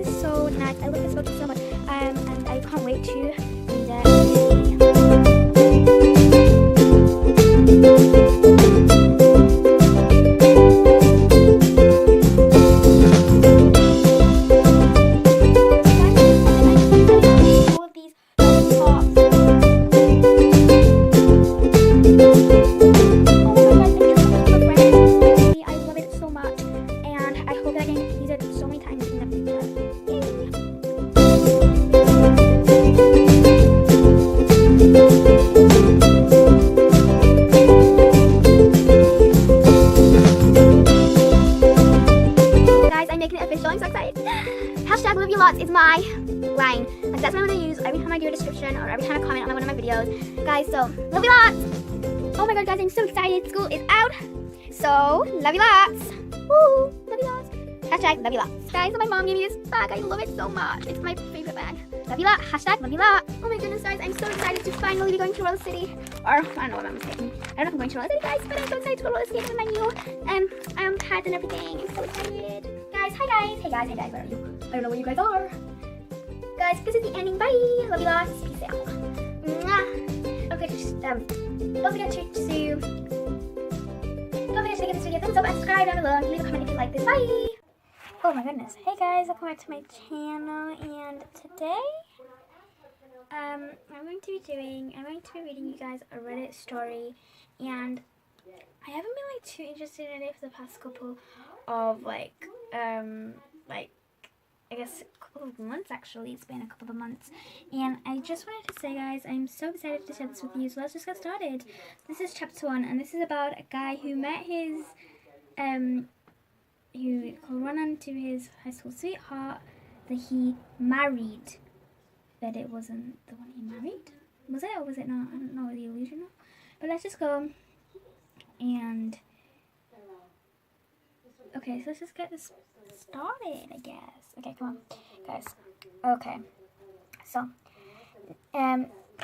is so nice. I love this book so much. And I can't wait to read it. All of these tops. I love it so much, and I hope that I can use it so many times in the future. Guys, I'm making it official. I'm so excited. Hashtag love you lots is my line. Like, that's what I'm going to use every time I do a description or every time I comment on one of my videos. Guys, so love you lots. Oh my god, guys, I'm so excited. School is out. So, love you lots. Woo, love you lots. Hashtag love you lots. Guys, my mom gave me this bag. I love it so much. It's my favorite bag. Love you lot. Hashtag love you lot. Oh my goodness, guys, I'm so excited to finally be going to Roller City. Or, I don't know what I'm saying. I don't know if I'm going to Roller City, guys, but I'm so excited to go to Roller City with my new pads and everything. I'm so excited. Guys, hi guys. Hey guys, where are you? I don't know where you guys are. Guys, this is the ending. Bye. Love you lots. Peace out. Mwah. Okay, don't forget to give this video a thumbs up and subscribe down below and leave a comment if you like this. Bye! Oh my goodness. Hey guys, welcome back to my channel, and today I'm going to be reading you guys a Reddit story, and I haven't been like too interested in it for the past couple of I guess a couple of months. Actually, it's been a couple of months, and I just wanted to say, guys, I'm so excited to share this with you, so let's just get started. This is chapter 1, and this is about a guy who met his who ran onto his high school sweetheart that he married, but it wasn't the one he married. Was it, or was it not? I don't know, the illusion of. But let's just go and okay, so let's just get this started, I guess. Okay, come on, guys. Okay, so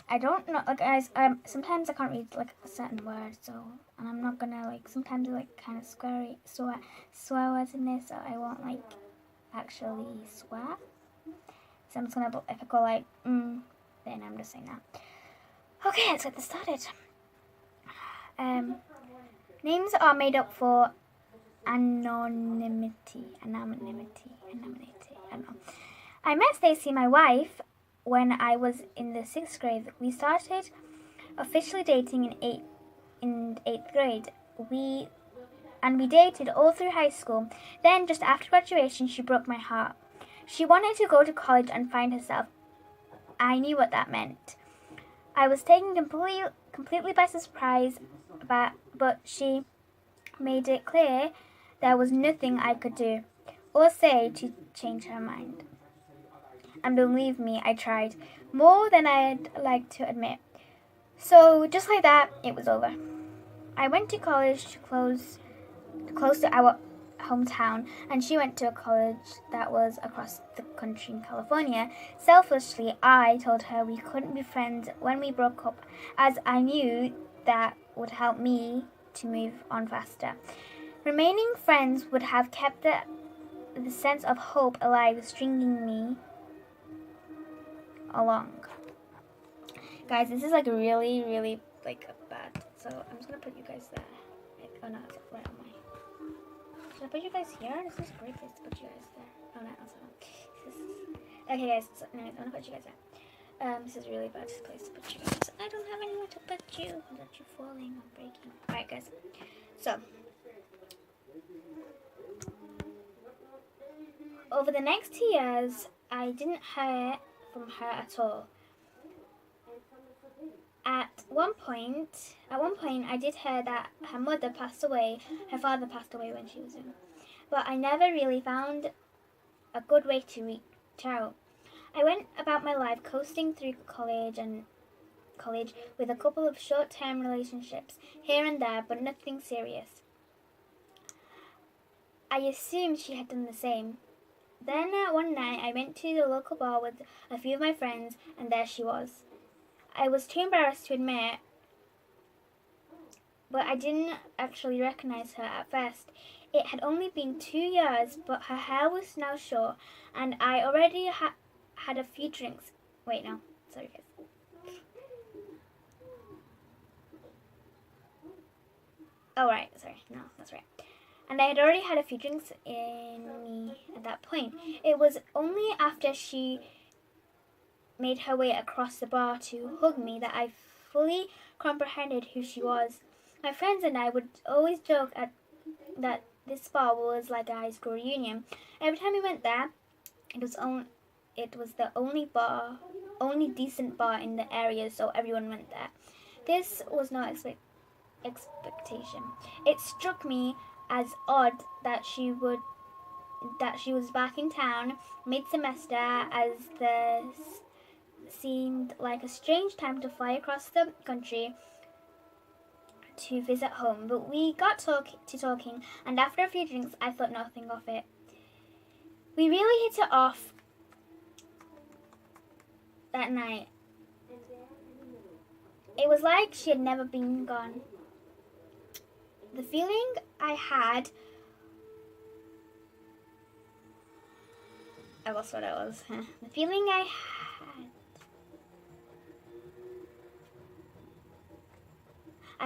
I don't know, guys. Sometimes I can't read like a certain word, so and I'm not gonna like. Sometimes I like kind of swear words in this, so I won't like actually swear. So I'm just gonna, if I go like then I'm just saying that. Okay, let's get this started. Names are made up for anonymity. I don't know. I met Stacy, my wife, when I was in the 6th grade. We started officially dating in 8th grade. We dated all through high school. Then, just after graduation, she broke my heart. She wanted to go to college and find herself. I knew what that meant. I was taken completely by surprise, but she made it clear there was nothing I could do or say to change her mind. And believe me, I tried more than I'd like to admit. So just like that, it was over. I went to college close to our hometown, and she went to a college that was across the country in California. Selfishly, I told her we couldn't be friends when we broke up, as I knew that would help me to move on faster. Remaining friends would have kept the sense of hope alive, stringing me along. Guys, this is like really, really like bad. So I'm just gonna put you guys there. Oh no, where am I? Should I put you guys here? This is a great place to put you guys there. Oh no, also not. Okay, guys. So, anyways, I'm gonna put you guys there. This is a really bad place to put you guys. I don't have anywhere to put you. Without you falling or breaking. Alright, guys. So over the next 2 years, I didn't hear from her at all. At one point, I did hear that her mother passed away. Her father passed away when she was young. But I never really found a good way to reach out. I went about my life coasting through college with a couple of short-term relationships here and there, but nothing serious. I assumed she had done the same. Then one night I went to the local bar with a few of my friends, and there she was. I was too embarrassed to admit but I didn't actually recognize her at first. It had only been 2 years, but her hair was now short, and I already had a few drinks. Wait, no, sorry guys. Oh right, sorry, no, that's right. And I had already had a few drinks in me at that point. It was only after she made her way across the bar to hug me that I fully comprehended who she was. My friends and I would always joke that this bar was like a high school reunion. Every time we went there, it was the only decent bar in the area, so everyone went there. This was no expectation. It struck me as odd that she was back in town mid-semester, as this seemed like a strange time to fly across the country to visit home. But we got talking, and after a few drinks, I thought nothing of it. We really hit it off that night. It was like she had never been gone. The feeling I had... I lost what it was. The feeling I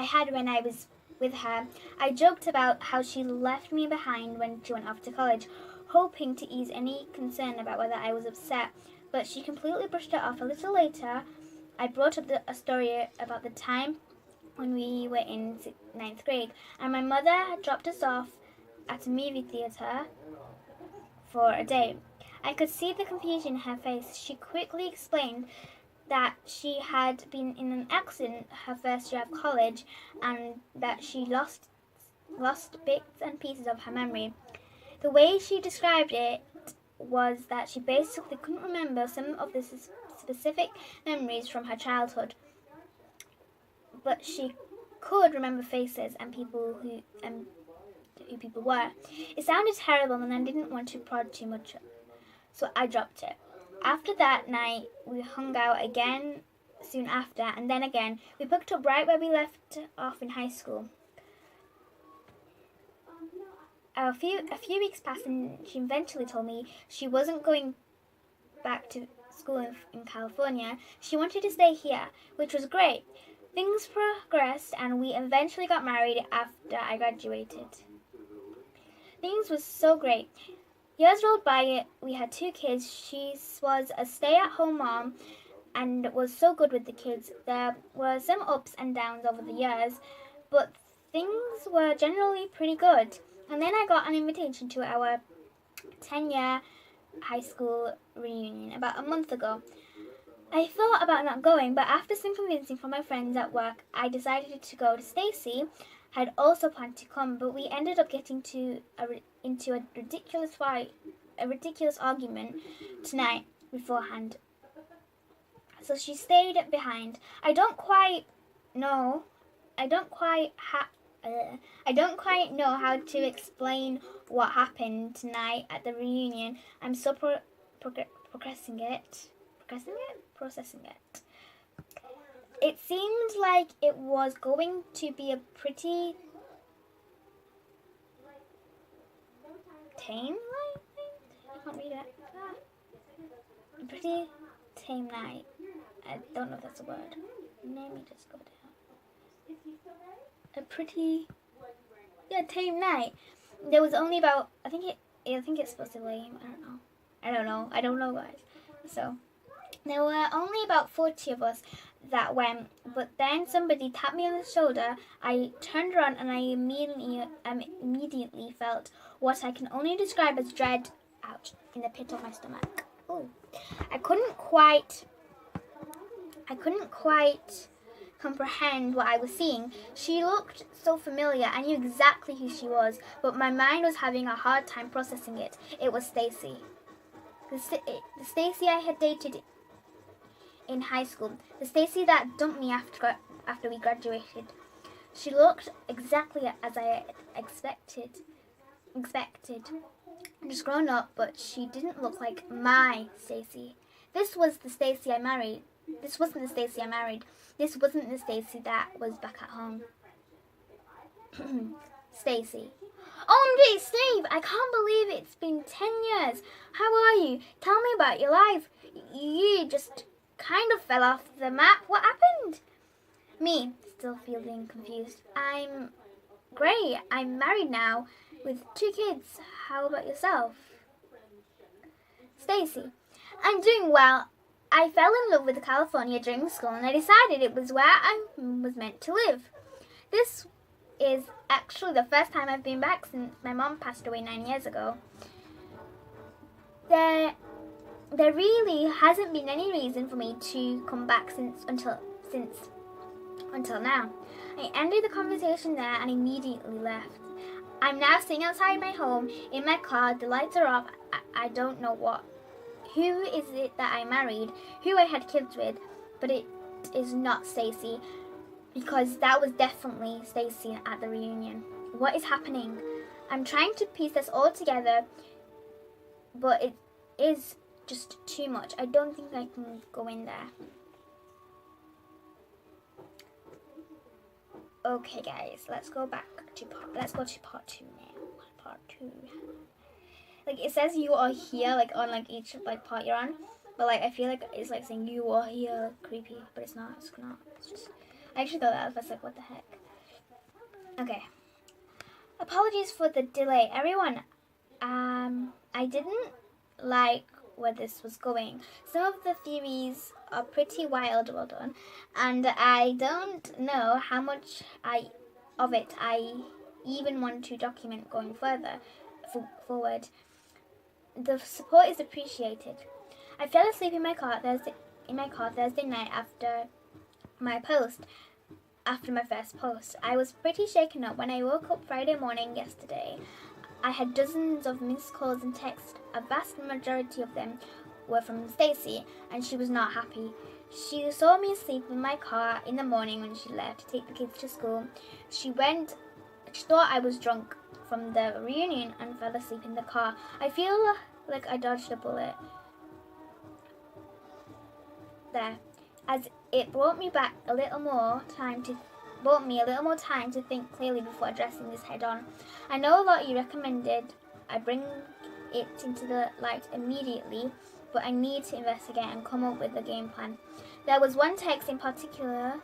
had when I was with her. I joked about how she left me behind when she went off to college, hoping to ease any concern about whether I was upset, but she completely brushed it off. A little later, I brought up a story about the time when we were in 9th grade, and my mother had dropped us off at a movie theatre for a date. I could see the confusion in her face. She quickly explained that she had been in an accident her first year of college, and that she lost bits and pieces of her memory. The way she described it was that she basically couldn't remember some of the specific memories from her childhood, but she could remember faces and people who people were. It sounded terrible, and I didn't want to prod too much, so I dropped it. After that night, we hung out again soon after, and then again. We picked up right where we left off in high school. A few weeks passed, and she eventually told me she wasn't going back to school in California. She wanted to stay here, which was great. Things progressed, and we eventually got married after I graduated. Things were so great. Years rolled by, we had 2 kids. She was a stay-at-home mom and was so good with the kids. There were some ups and downs over the years, but things were generally pretty good. And then I got an invitation to our 10-year high school reunion about a month ago. I thought about not going, but after some convincing from my friends at work, I decided to go. Stacy had also planned to come, but we ended up getting into a ridiculous argument tonight beforehand. So she stayed behind. I don't quite know how to explain what happened tonight at the reunion. I'm so processing it. It seemed like it was going to be a pretty tame night. I can't read it. A pretty tame night. I don't know if that's a word. Let me just go down. A pretty tame night. There was only about I think it's supposed to be lame. I don't know guys. So there were only about 40 of us that went, but then somebody tapped me on the shoulder. I turned around, and I immediately felt what I can only describe as dread in the pit of my stomach. Ooh. I couldn't quite comprehend what I was seeing. She looked so familiar. I knew exactly who she was, but my mind was having a hard time processing it. It was Stacy. The Stacy I had dated in high school. The Stacy that dumped me after we graduated. She looked exactly as I expected. Just grown up, but she didn't look like my Stacy. This was the Stacy I married. This wasn't the Stacy I married. This wasn't the Stacy that was back at home. Stacy. OMG, Steve, I can't believe it's been 10 years. How are you? Tell me about your life. You just kind of fell off the map. What happened? Me, still feeling confused. I'm great. I'm married now with 2 kids. How about yourself? Stacy. I'm doing well. I fell in love with California during school and I decided it was where I was meant to live. This is actually the first time I've been back since my mom passed away 9 years ago. There really hasn't been any reason for me to come back until now. I ended the conversation there and immediately left. I'm now sitting outside my home in my car. The lights are off. I don't know who is it that I married, who I had kids with, but it is not Stacy, because that was definitely Stacy at the reunion. What is happening? I'm trying to piece this all together, but it is just too much. I don't think I can go in there. Okay, guys, let's go to part 2 now. Part 2. Like, it says you are here, like, on, like, each, like, part you're on. But, like, I feel like it's, like, saying you are here, creepy. But it's not. It's not. It's just... I actually thought that was, like, what the heck. Okay. Apologies for the delay. Everyone, I didn't like where this was going. Some of the theories are pretty wild, well done. And I don't know how much of it I even want to document going forward. The support is appreciated. I fell asleep in my car Thursday night after my first post. I was pretty shaken up when I woke up Friday morning yesterday. I had dozens of missed calls and texts. A vast majority of them were from Stacy, and she was not happy. She saw me asleep in my car in the morning when she left to take the kids to school. She thought I was drunk from the reunion and fell asleep in the car. I feel like I dodged a bullet there, as it brought me a little more time to think clearly before addressing this head on. I know a lot you recommended I bring it into the light immediately, but I need to investigate and come up with a game plan. There was one text in particular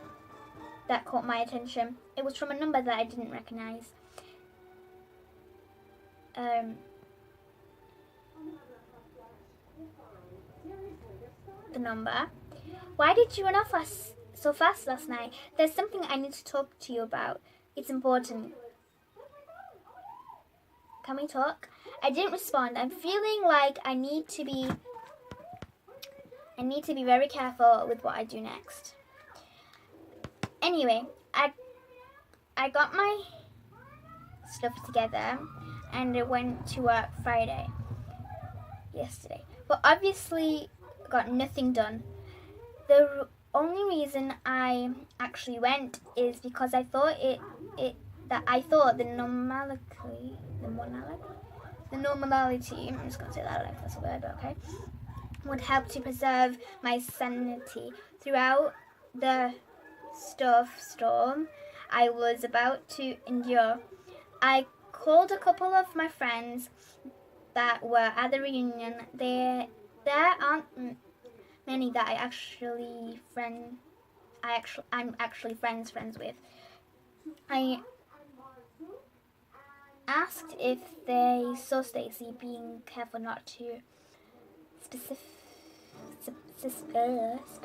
that caught my attention. It was from a number that I didn't recognize. The number. Why did you run off so fast last night? There's something I need to talk to you about. It's important. Can we talk? I didn't respond. I'm feeling like I need to be very careful with what I do next. Anyway, I got my stuff together and I went to work yesterday. But obviously got nothing done. The only reason I actually went is because I thought the normality, I'm just gonna say that like that's a word, but okay, would help to preserve my sanity throughout the storm I was about to endure. I called a couple of my friends that were at the reunion. There aren't many that I'm actually friends with. I asked if they saw Stacy, being careful not to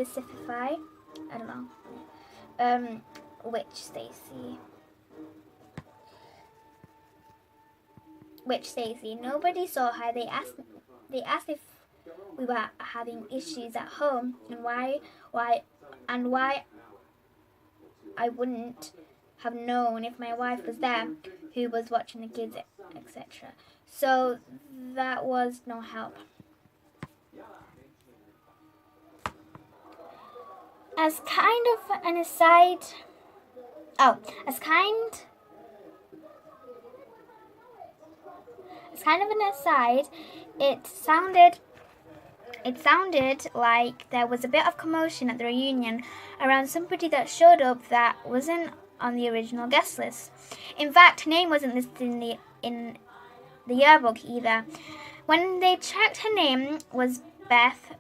specify. I don't know. Which Stacy. Nobody saw her. They asked if we were having issues at home and why I wouldn't have known if my wife was there, who was watching the kids, etc. So that was no help. As kind of an aside, it sounded like there was a bit of commotion at the reunion around somebody that showed up that wasn't on the original guest list. In fact, her name wasn't listed in the yearbook either. When they checked, her name was Beth.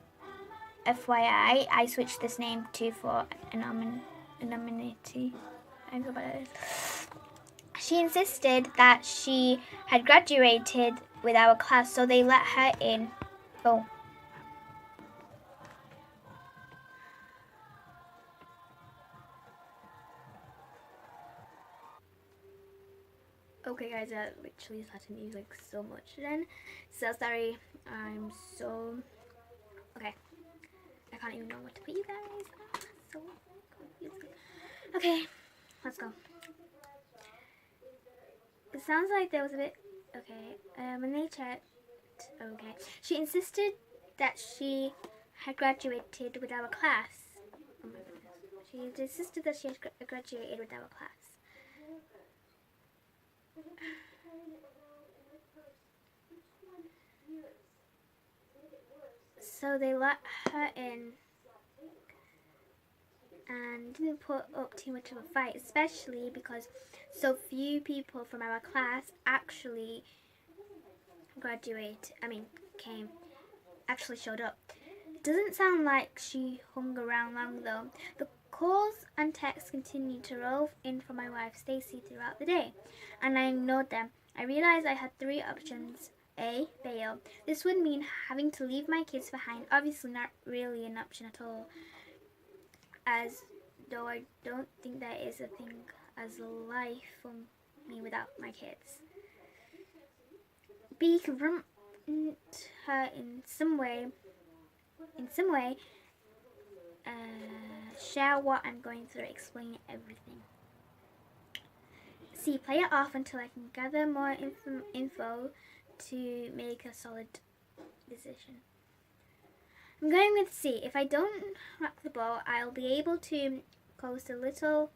FYI, I switched this name to for anonymity. I know about it. She insisted that she had graduated with our class, so they let her in. Oh. Okay guys, I literally started music so much then. So sorry. I'm so... Okay. I can't even know what to put you guys. So confusing. Okay, let's go. It sounds like there was a bit... Okay, when they checked... Okay. She insisted that she had graduated with our class. Oh my goodness. She insisted that she had graduated with our class. So they let her in and didn't put up too much of a fight, especially because so few people from our class actually showed up. It doesn't sound like she hung around long though. The calls and texts continued to roll in from my wife Stacy throughout the day, and I ignored them. I realized I had three options. A. Bail. This would mean having to leave my kids behind. Obviously not really an option at all, as though I don't think there is a thing as a life for me without my kids. B. Confront her in some way, share what I'm going through, explain everything. C. Play it off until I can gather more info to make a solid decision. I'm going with C. If I don't rock the boat, I'll be able to post a little...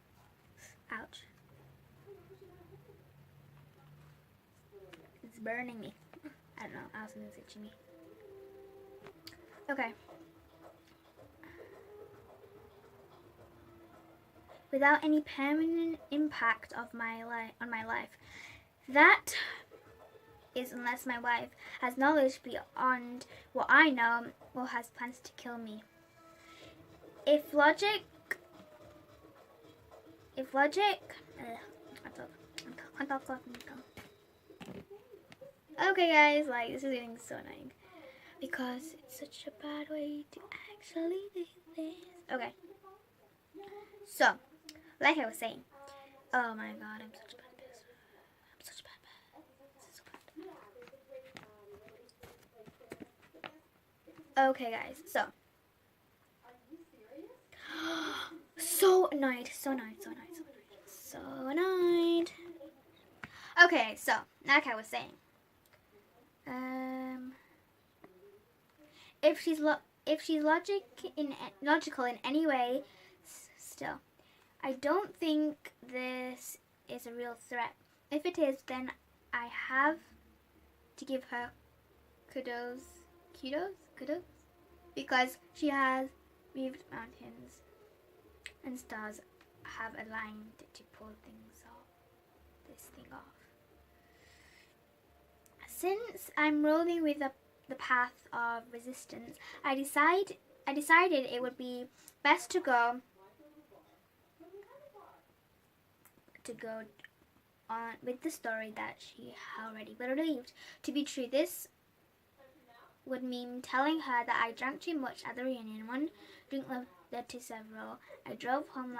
Ouch. It's burning me. I don't know, Allison's itching me. Okay. Without any permanent impact on my life. That is unless my wife has knowledge beyond what I know or has plans to kill me. If logic, okay guys, like this is getting so annoying because it's such a bad way to actually do this. Okay, so like I was saying, oh my god, I'm such a bad person. I'm such a bad person. This is so bad. Okay guys, so so annoyed. Okay, so like I was saying, if she's logical in any way, still, I don't think this is a real threat. If it is, then I have to give her kudos, because she has moved mountains and stars have aligned to pull this thing off. Since I'm rolling with the path of resistance, I decided it would be best to go on with the story that she already believed to be true. This would mean telling her that I drank too much at the reunion. One drink led to several. I drove home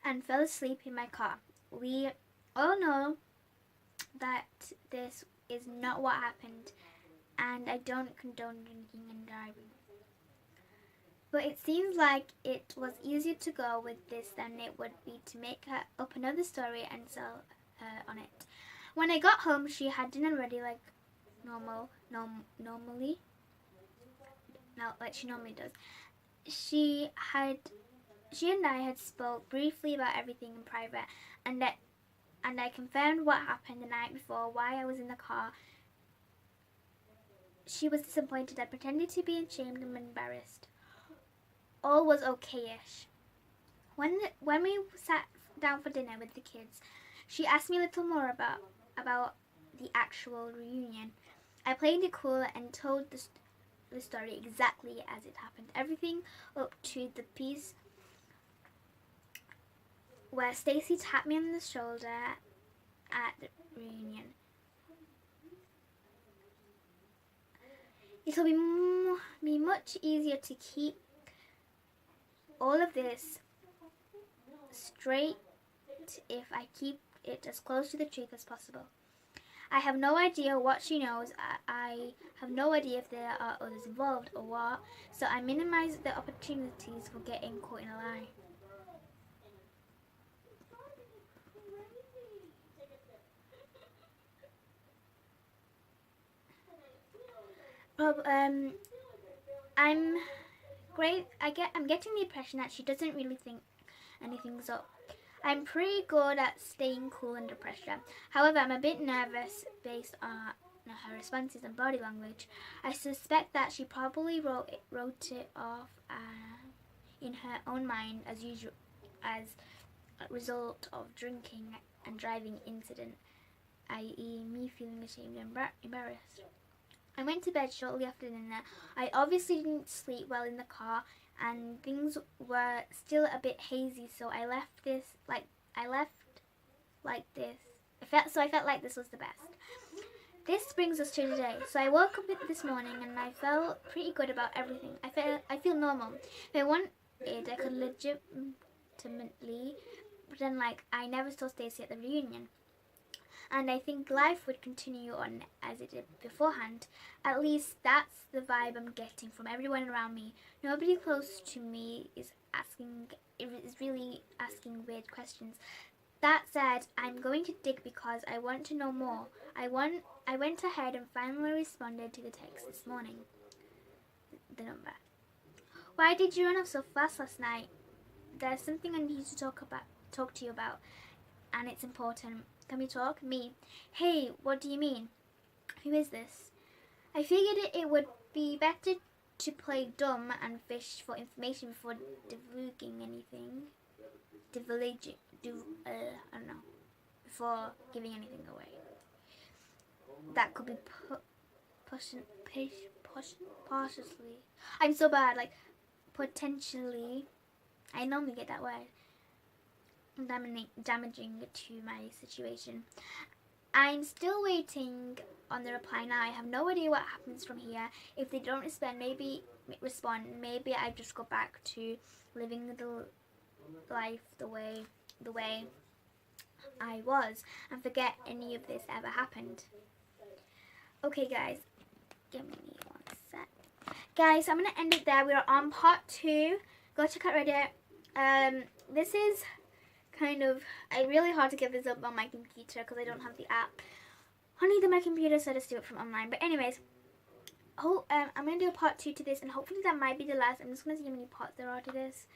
and fell asleep in my car. We all know that this is not what happened, and I don't condone drinking and driving. But it seems like it was easier to go with this than it would be to make her up another story and sell her on it. When I got home, she had dinner ready like normally, like she normally does. She and I had spoke briefly about everything in private, and I confirmed what happened the night before, why I was in the car. She was disappointed. I pretended to be ashamed and embarrassed. All was okay-ish. when we sat down for dinner with the kids, she asked me a little more about the actual reunion. I played it cool and told the story exactly as it happened. Everything up to the piece where Stacy tapped me on the shoulder at the reunion. It'll be much easier to keep all of this straight if I keep it as close to the truth as possible. I have no idea what she knows. I have no idea if there are others involved or what, so I minimize the opportunities for getting caught in a lie. I'm great. I'm getting the impression that she doesn't really think anything's up. I'm pretty good at staying cool under pressure. However, I'm a bit nervous based on her responses and body language. I suspect that she probably wrote it off in her own mind as usual, as a result of drinking and driving incident, i.e. me feeling ashamed and embarrassed. I went to bed shortly after dinner. I obviously didn't sleep well in the car, and things were still a bit hazy, so I left like this. I felt like this was the best. This brings us to today. So I woke up this morning and I felt pretty good about everything. I feel normal. If I wanted, I could legitimately pretend like I never saw Stacey at the reunion. And I think life would continue on as it did beforehand. At least that's the vibe I'm getting from everyone around me. Nobody close to me is really asking weird questions. That said, I'm going to dig because I want to know more. I went ahead and finally responded to the text this morning. The number. Why did you run off so fast last night? There's something I need to talk to you about, and it's important. Can we talk? Me. Hey, what do you mean? Who is this? I figured it would be better to play dumb and fish for information before divulging anything. I don't know. Before giving anything away. That could be cautiously. I'm so bad. Like, potentially. I normally get that word. Damaging to my situation. I'm still waiting on the reply now. I have no idea what happens from here. If they don't respond, maybe I just go back to living the life the way I was and forget any of this ever happened. Okay, guys, give me one sec. Guys, I'm gonna end it there. We are on part 2. Go check out Reddit. This is kind of really hard to get this up on my computer because I don't have the app. I need my computer, so I just do it from online. But anyways, I'm gonna do a part 2 to this, and hopefully that might be the last. I'm just gonna see how many parts there are to this.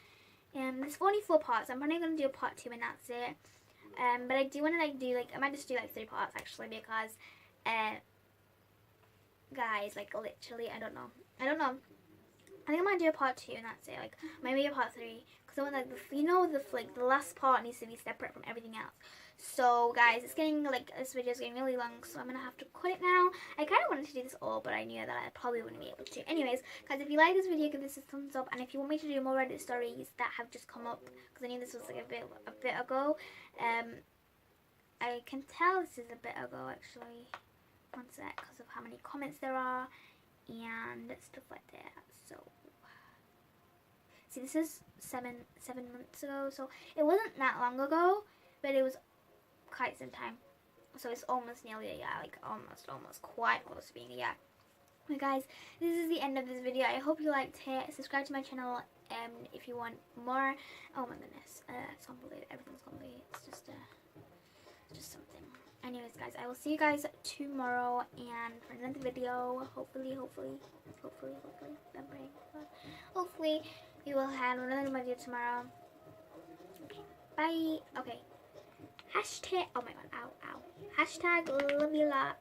There's only 4 parts. I'm probably gonna do a part 2 and that's it. But I do want to I might just do 3 parts actually, because guys, literally, I don't know. I think I might do a part 2 and that's it. Maybe a part 3, because I want the last part needs to be separate from everything else. So guys, it's getting this video is getting really long, so I'm gonna have to cut it now. I kind of wanted to do this all, but I knew that I probably wouldn't be able to. Anyways, guys, if you like this video, give this a thumbs up, and if you want me to do more Reddit stories that have just come up, because I knew this was a bit ago. I can tell this is a bit ago actually. One sec, because of how many comments there are and stuff like that. So see, this is seven months ago, so it wasn't that long ago, but it was quite some time. So it's almost nearly a year, almost quite close to being a year. Okay, guys, this is the end of this video. I hope you liked it. Subscribe to my channel if you want more. Oh my goodness, it's complicated. Everything's complicated. It's just something. Anyways, guys, I will see you guys tomorrow and for another video. Hopefully, I'm praying. Hopefully, you will have another video tomorrow. Okay, bye. Okay. Hashtag. Oh my god. Ow. Hashtag love you lots.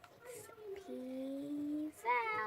Peace out.